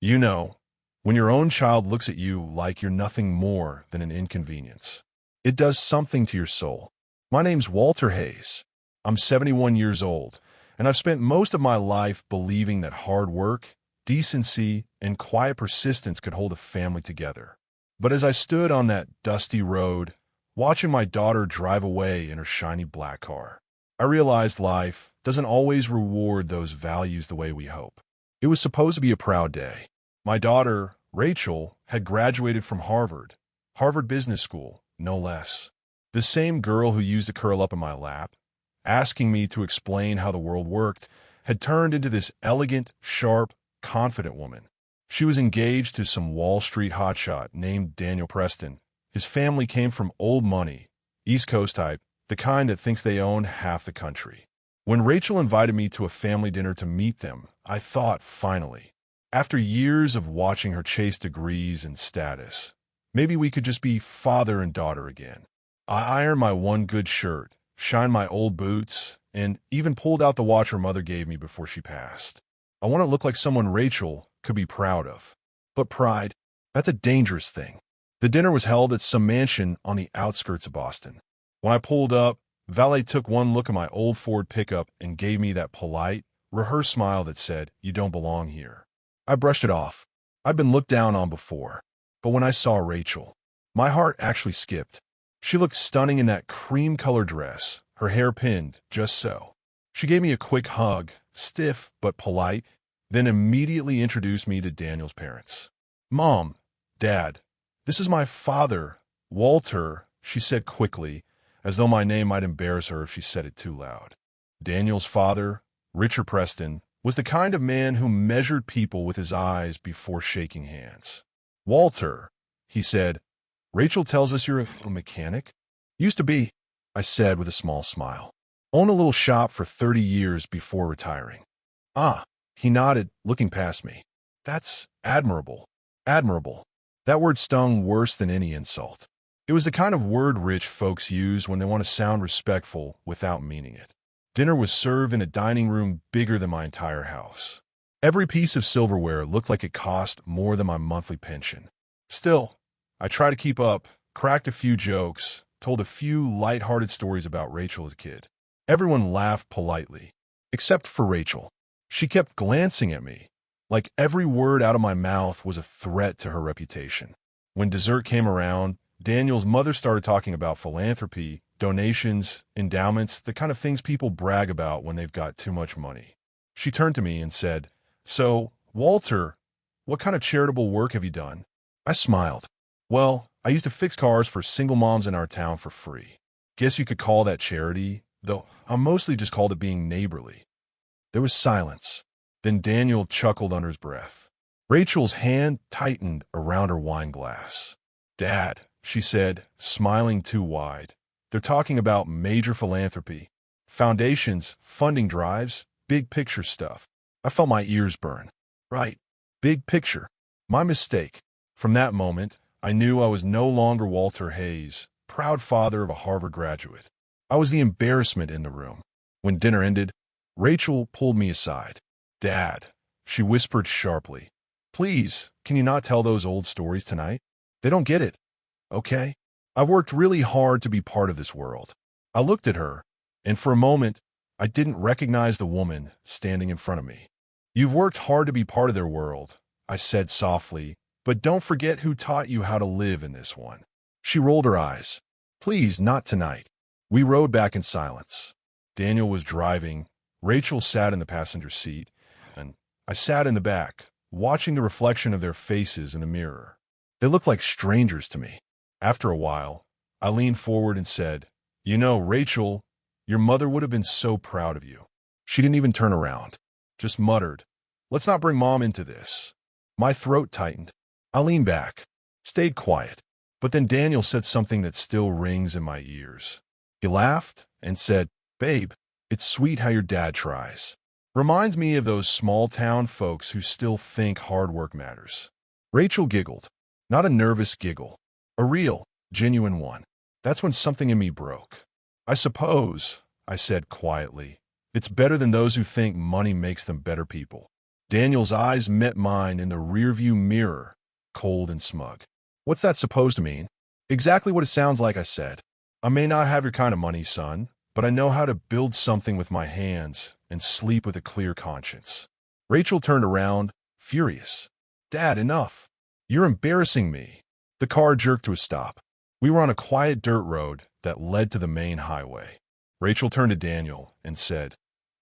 You know, when your own child looks at you like you're nothing more than an inconvenience. It does something to your soul. My name's Walter Hayes. I'm 71 years old, and I've spent most of my life believing that hard work, decency, and quiet persistence could hold a family together. But as I stood on that dusty road, watching my daughter drive away in her shiny black car, I realized life doesn't always reward those values the way we hope. It was supposed to be a proud day. My daughter, Rachel, had graduated from Harvard Business School, no less. The same girl who used to curl up in my lap, asking me to explain how the world worked, had turned into this elegant, sharp, confident woman. She was engaged to some Wall Street hotshot named Daniel Preston. His family came from old money, East Coast type, the kind that thinks they own half the country. When Rachel invited me to a family dinner to meet them, I thought, finally, after years of watching her chase degrees and status, maybe we could just be father and daughter again. I ironed my one good shirt, shined my old boots, and even pulled out the watch her mother gave me before she passed. I want to look like someone Rachel could be proud of. But pride, that's a dangerous thing. The dinner was held at some mansion on the outskirts of Boston. When I pulled up, valet took one look at my old Ford pickup and gave me that polite, rehearsed smile that said, "You don't belong here." I brushed it off. I'd been looked down on before. But when I saw Rachel, my heart actually skipped. She looked stunning in that cream-colored dress, her hair pinned just so. She gave me a quick hug, stiff but polite, then immediately introduced me to Daniel's parents. "Mom, Dad, this is my father, Walter," she said quickly, as though my name might embarrass her if she said it too loud. Daniel's father, Richard Preston, was the kind of man who measured people with his eyes before shaking hands. "Walter," he said, "Rachel tells us you're a mechanic?" "Used to be," I said with a small smile. "Owned a little shop for 30 years before retiring." "Ah," he nodded, looking past me. "That's admirable. Admirable." That word stung worse than any insult. It was the kind of word rich folks use when they want to sound respectful without meaning it. Dinner was served in a dining room bigger than my entire house. Every piece of silverware looked like it cost more than my monthly pension. Still, I tried to keep up, cracked a few jokes, told a few light-hearted stories about Rachel as a kid. Everyone laughed politely, except for Rachel. She kept glancing at me, like every word out of my mouth was a threat to her reputation. When dessert came around, Daniel's mother started talking about philanthropy, donations, endowments, the kind of things people brag about when they've got too much money. She turned to me and said, "So, Walter, what kind of charitable work have you done?" I smiled. "Well, I used to fix cars for single moms in our town for free. Guess you could call that charity, though I mostly just called it being neighborly." There was silence. Then Daniel chuckled under his breath. Rachel's hand tightened around her wine glass. "Dad," she said, smiling too wide, "they're talking about major philanthropy, foundations, funding drives, big picture stuff." I felt my ears burn. Right, big picture. My mistake. From that moment, I knew I was no longer Walter Hayes, proud father of a Harvard graduate. I was the embarrassment in the room. When dinner ended, Rachel pulled me aside. "Dad," she whispered sharply, "please, can you not tell those old stories tonight? They don't get it, okay? I've worked really hard to be part of this world." I looked at her, and for a moment, I didn't recognize the woman standing in front of me. "You've worked hard to be part of their world," I said softly, "but don't forget who taught you how to live in this one." She rolled her eyes. "Please, not tonight." We rode back in silence. Daniel was driving. Rachel sat in the passenger seat, and I sat in the back, watching the reflection of their faces in the mirror. They looked like strangers to me. After a while, I leaned forward and said, "You know, Rachel, your mother would have been so proud of you." She didn't even turn around, just muttered, "Let's not bring Mom into this." My throat tightened. I leaned back, stayed quiet, but then Daniel said something that still rings in my ears. He laughed and said, "Babe, it's sweet how your dad tries. Reminds me of those small-town folks who still think hard work matters." Rachel giggled, not a nervous giggle, a real, genuine one. That's when something in me broke. "I suppose," I said quietly, "it's better than those who think money makes them better people." Daniel's eyes met mine in the rearview mirror, cold and smug. What's that supposed to mean? Exactly what it sounds like, I said. I may not have your kind of money, son, but I know how to build something with my hands and sleep with a clear conscience. Rachel turned around, furious. Dad, enough. You're embarrassing me. The car jerked to a stop. We were on a quiet dirt road that led to the main highway. Rachel turned to Daniel and said,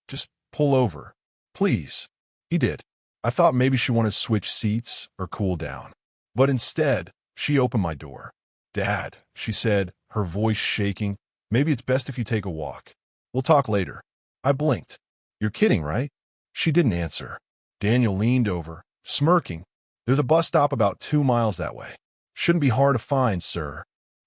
"Just pull over, please." He did. I thought maybe she wanted to switch seats or cool down. But instead, she opened my door. "Dad," she said, her voice shaking, "maybe it's best if you take a walk. We'll talk later." I blinked. "You're kidding, right?" She didn't answer. Daniel leaned over, smirking. "There's a bus stop about 2 miles that way. Shouldn't be hard to find, sir."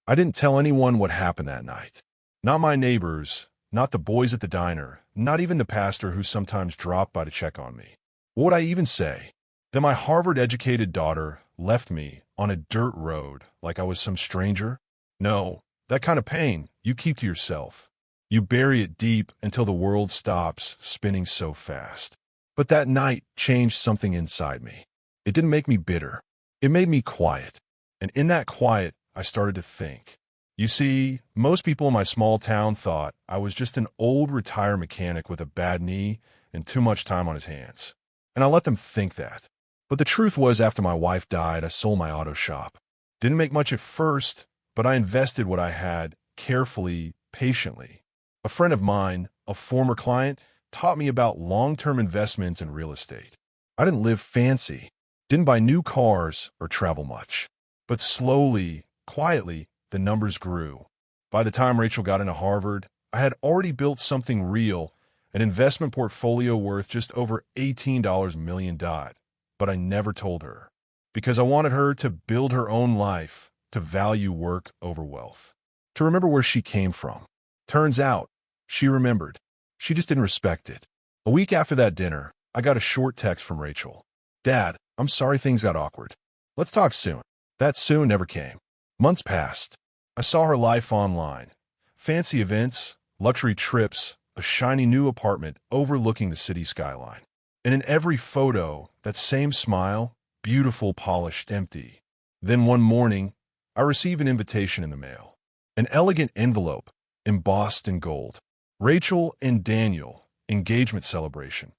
I didn't tell anyone what happened that night. Not my neighbors, not the boys at the diner, not even the pastor who sometimes dropped by to check on me. What would I even say? That my Harvard-educated daughter left me on a dirt road like I was some stranger? No, that kind of pain you keep to yourself. You bury it deep until the world stops spinning so fast. But that night changed something inside me. It didn't make me bitter. It made me quiet. And in that quiet, I started to think. You see, most people in my small town thought I was just an old retired mechanic with a bad knee and too much time on his hands. And I let them think that. But the truth was, after my wife died, I sold my auto shop. Didn't make much at first, but I invested what I had carefully, patiently. A friend of mine, a former client, taught me about long-term investments in real estate. I didn't live fancy, didn't buy new cars or travel much. But slowly, quietly, the numbers grew. By the time Rachel got into Harvard, I had already built something real, an investment portfolio worth just over $18 million. But I never told her, because I wanted her to build her own life, to value work over wealth, to remember where she came from. Turns out, she remembered. She just didn't respect it. A week after that dinner, I got a short text from Rachel. "Dad, I'm sorry things got awkward. Let's talk soon." That soon never came. Months passed. I saw her life online. Fancy events, luxury trips, a shiny new apartment overlooking the city skyline. And in every photo, that same smile, beautiful, polished, empty. Then one morning, I received an invitation in the mail. An elegant envelope, embossed in gold. Rachel and Daniel, engagement celebration.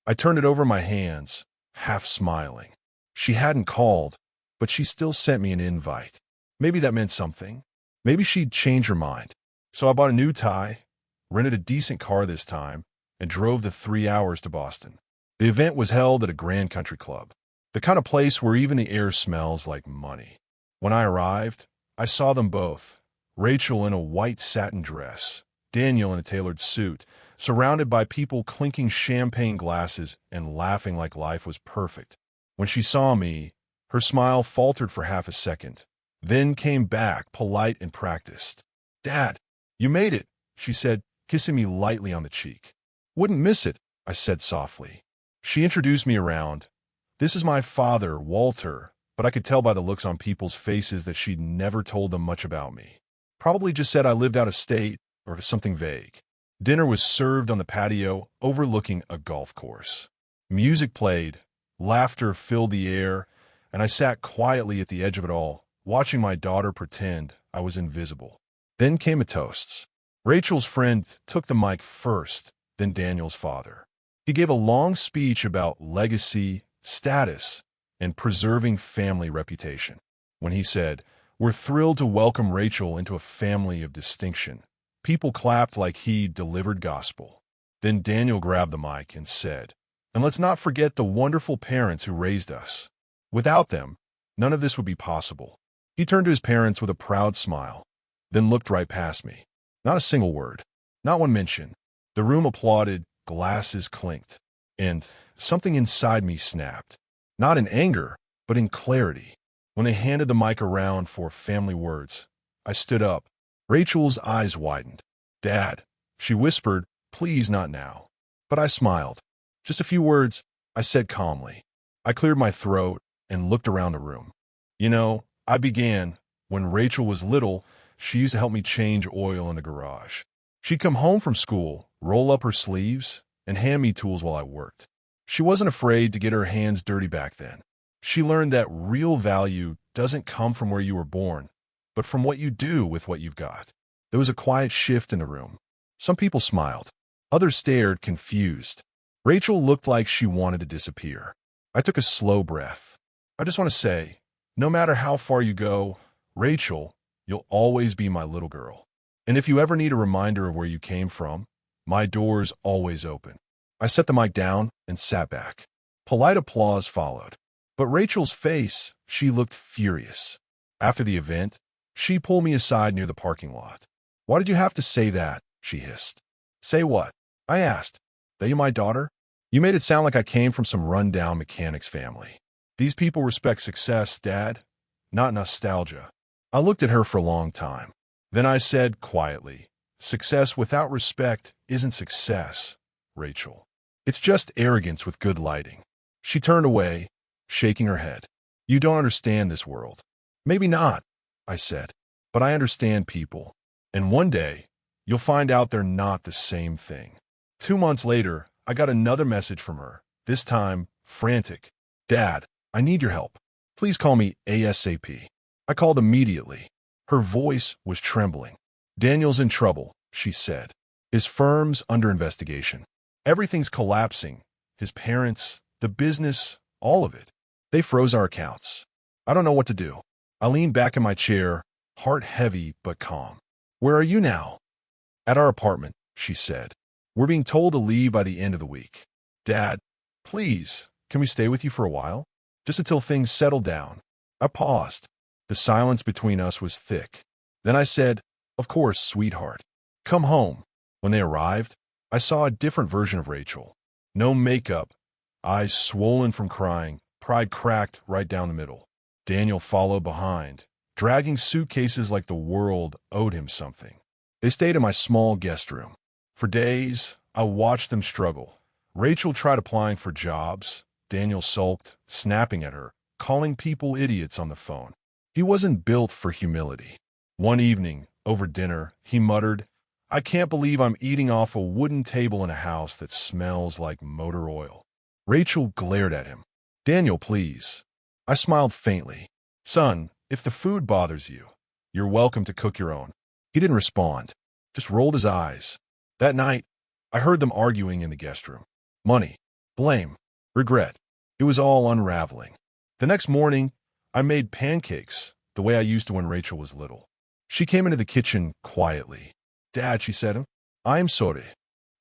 I turned it over my hands, half smiling. She hadn't called, but she still sent me an invite. Maybe that meant something. Maybe she'd change her mind. So I bought a new tie, rented a decent car this time, and drove the 3 hours to Boston. The event was held at a grand country club, the kind of place where even the air smells like money. When I arrived, I saw them both, Rachel in a white satin dress, Daniel in a tailored suit, surrounded by people clinking champagne glasses and laughing like life was perfect. When she saw me, her smile faltered for half a second, then came back, polite and practiced. "Dad, you made it," she said, kissing me lightly on the cheek. "Wouldn't miss it," I said softly. She introduced me around. "This is my father, Walter," but I could tell by the looks on people's faces that she'd never told them much about me. Probably just said I lived out of state or something vague. Dinner was served on the patio overlooking a golf course. Music played, laughter filled the air, and I sat quietly at the edge of it all, watching my daughter pretend I was invisible. Then came the toasts. Rachel's friend took the mic first, then Daniel's father. He gave a long speech about legacy, status, and preserving family reputation. When he said, "We're thrilled to welcome Rachel into a family of distinction," people clapped like he delivered gospel. Then Daniel grabbed the mic and said, "And let's not forget the wonderful parents who raised us. Without them, none of this would be possible." He turned to his parents with a proud smile, then looked right past me. Not a single word, not one mention. The room applauded, glasses clinked, and something inside me snapped. Not in anger, but in clarity. When they handed the mic around for family words, I stood up. Rachel's eyes widened. "Dad," she whispered, "please not now." But I smiled. "Just a few words," I said calmly. I cleared my throat and looked around the room. "You know, I began, when Rachel was little, she used to help me change oil in the garage. She'd come home from school, roll up her sleeves, and hand me tools while I worked. She wasn't afraid to get her hands dirty back then. She learned that real value doesn't come from where you were born, but from what you do with what you've got. There was a quiet shift in the room. Some people smiled. Others stared, confused. Rachel looked like she wanted to disappear. I took a slow breath. I just want to say, no matter how far you go, Rachel, you'll always be my little girl. And if you ever need a reminder of where you came from, my door's always open. I set the mic down and sat back. Polite applause followed. But Rachel's face, she looked furious. After the event, she pulled me aside near the parking lot. "Why did you have to say that?" she hissed. "Say what?" I asked. "That you're my daughter? You made it sound like I came from some run-down mechanics family. These people respect success, Dad, not nostalgia." I looked at her for a long time. Then I said quietly, "Success without respect isn't success, Rachel. It's just arrogance with good lighting." She turned away, shaking her head. "You don't understand this world." "Maybe not," I said, "but I understand people. And one day, you'll find out they're not the same thing." 2 months later, I got another message from her, this time frantic. "Dad, I need your help. Please call me ASAP." I called immediately. Her voice was trembling. "Daniel's in trouble," she said. "His firm's under investigation. Everything's collapsing. His parents, the business, all of it. They froze our accounts. I don't know what to do." I leaned back in my chair, heart heavy but calm. "Where are you now?" "At our apartment," she said. "We're being told to leave by the end of the week." "Dad, please, can we stay with you for a while? Just until things settle down." I paused. The silence between us was thick. Then I said, "Of course, sweetheart. Come home." When they arrived, I saw a different version of Rachel. No makeup, eyes swollen from crying, pride cracked right down the middle. Daniel followed behind, dragging suitcases like the world owed him something. They stayed in my small guest room. For days, I watched them struggle. Rachel tried applying for jobs. Daniel sulked, snapping at her, calling people idiots on the phone. He wasn't built for humility. One evening, over dinner, he muttered, "I can't believe I'm eating off a wooden table in a house that smells like motor oil." Rachel glared at him. "Daniel, please." I smiled faintly. "Son, if the food bothers you, you're welcome to cook your own." He didn't respond, just rolled his eyes. That night, I heard them arguing in the guest room. Money, blame, regret. It was all unraveling. The next morning, I made pancakes the way I used to when Rachel was little. She came into the kitchen quietly. "Dad," she said, "I'm sorry."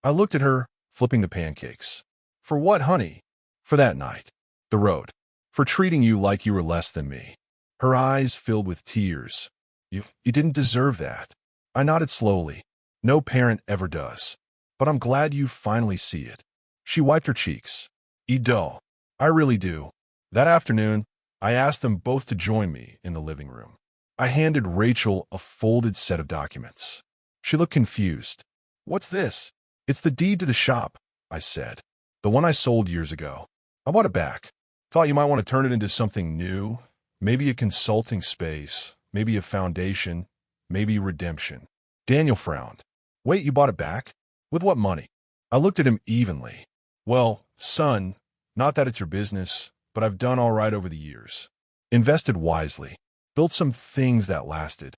I looked at her, flipping the pancakes. "For what, honey?" "For that night. The road. For treating you like you were less than me." Her eyes filled with tears. You didn't deserve that." I nodded slowly. "No parent ever does. But I'm glad you finally see it." She wiped her cheeks. "I do. I really do." That afternoon, I asked them both to join me in the living room. I handed Rachel a folded set of documents. She looked confused. "What's this?" "It's the deed to the shop," I said. "The one I sold years ago. I bought it back. Thought you might want to turn it into something new. Maybe a consulting space, maybe a foundation, maybe redemption." Daniel frowned. "Wait, you bought it back? With what money?" I looked at him evenly. "Well, son, not that it's your business, but I've done all right over the years. Invested wisely. Built some things that lasted."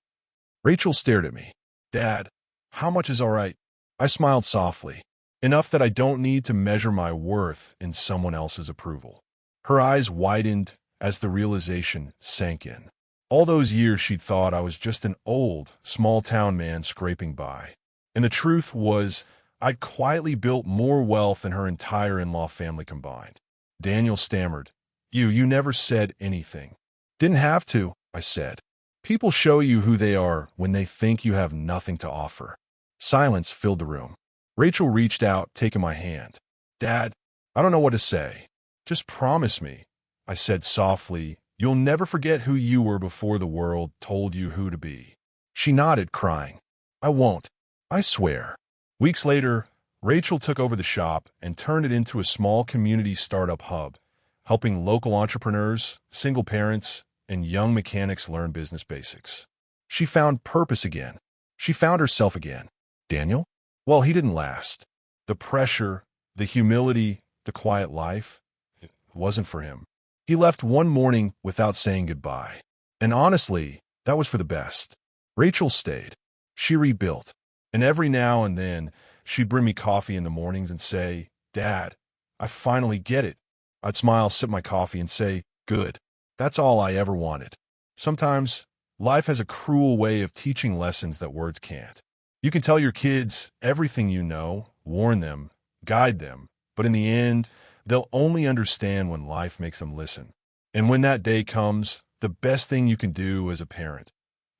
Rachel stared at me. "Dad, how much is all right?" I smiled softly. "Enough that I don't need to measure my worth in someone else's approval." Her eyes widened as the realization sank in. All those years she'd thought I was just an old, small-town man scraping by. And the truth was, I'd quietly built more wealth than her entire in-law family combined. Daniel stammered, You never said anything." "Didn't have to," I said. "People show you who they are when they think you have nothing to offer." Silence filled the room. Rachel reached out, taking my hand. "Dad, I don't know what to say. Just promise me," I said softly, "you'll never forget who you were before the world told you who to be." She nodded, crying. "I won't. I swear." Weeks later, Rachel took over the shop and turned it into a small community startup hub, helping local entrepreneurs, single parents, and young mechanics learn business basics. She found purpose again. She found herself again. Daniel? Well, he didn't last. The pressure, the humility, the quiet life, it wasn't for him. He left one morning without saying goodbye. And honestly, that was for the best. Rachel stayed. She rebuilt. And every now and then, she'd bring me coffee in the mornings and say, "Dad, I finally get it." I'd smile, sip my coffee, and say, "Good. That's all I ever wanted." Sometimes, life has a cruel way of teaching lessons that words can't. You can tell your kids everything you know, warn them, guide them, but in the end, they'll only understand when life makes them listen. And when that day comes, the best thing you can do as a parent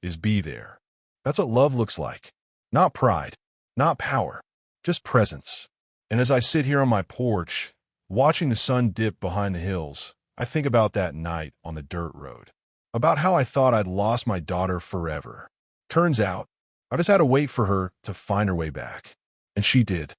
is be there. That's what love looks like. Not pride, not power, just presence. And as I sit here on my porch, watching the sun dip behind the hills, I think about that night on the dirt road. About how I thought I'd lost my daughter forever. Turns out, I just had to wait for her to find her way back. And she did.